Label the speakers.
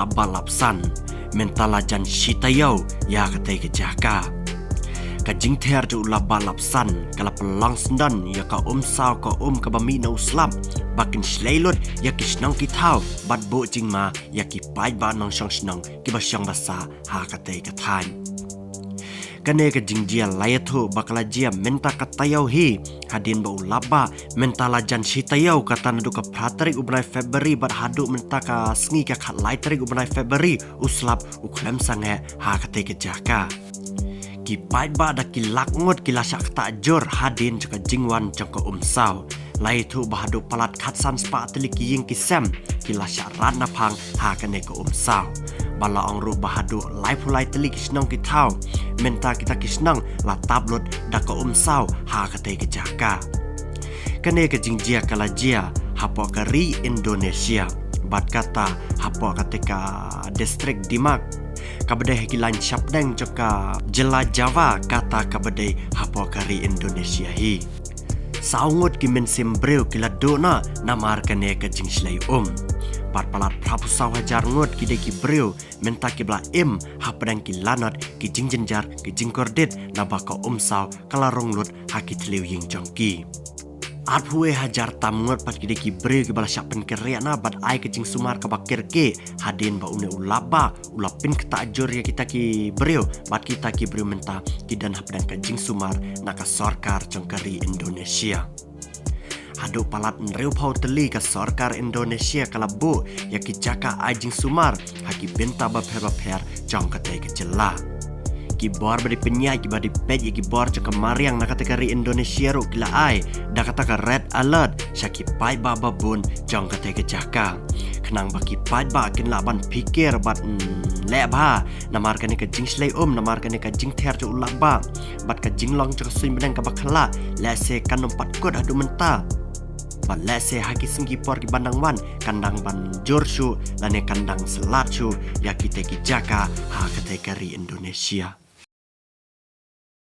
Speaker 1: ulap balapsan mentalajan shitayau ya katai kejaka kajing ter je ulap balapsan kala pelang sendan ya ka sao ka ka bami na uslap bakin shlailot ya kisnang kitau bat bo jing ma ya ki pai ba nang shang snang ki ba shang basa ha katai kathan kane ka jingjia layatho bakala jia menta katayau hi hadin ba ulaba mentala jan shitayau kata nadu ka pratari ubnai Februari bat hadu menta ka sngi ka khatlai tarik ubnai Februari uslap uklem sange ha kate ke jaka ki pai ba da ki lakngot ki lasak ta jor hadin jaka jingwan jaka sao layatho ba hadu palat khatsan spa atli ki ying ki sem ki lasak rat na phang ha kane ka sao bala ang ru bahadu lai pulai teli kisnang kitau menta kita kisnang la tablot daka sao ha kate ke jaka kane ke jingjia kala jia hapo kari Indonesia bat kata hapo katika distrik Dimak kabadai kilan syapdeng joka jela Java kata kabadai hapo kari Indonesia hi saungot ki men sembreu kila dona namar kane ke jingslai Parpalat prapusau hajar ngot ki deki breu menta ki bla hapadang ki lanot ki jingjenjar ki jingkordet na baka sao kalarong lut haki tleu ying jongki Arpue hajar tam ngot pat ki deki breu ki bala syapen kerya na bat ai ke jing sumar ka bakir ke hadin ba une ulaba ulapin keta ajur ya kita ki breu bat kita ki breu menta ki dan hapadang ka jing sumar na ka sorkar jongkari Indonesia Hadu palat nreu pau teli ka sorkar Indonesia kalabu ya ki jaka ajing sumar haki benta baper jong katai kejela. Ki bor badi penyai ki badi pet ya ki bor jaka mariang na kategori Indonesia ru kila ai da kata ka red alert syaki pai ba babun jong katai kejaka. Kenang baki pai ba kin laban pikir bat leba namar kane ka jing slay namar kane ka jing ter ju ulaba bat ka jing long jaka suin benang ka bakhala lese kan empat kod adu menta Lese haki senggi por ki bandang wan kandang ban jorshu lane kandang selat shu ya kita ki jaka ha kategori Indonesia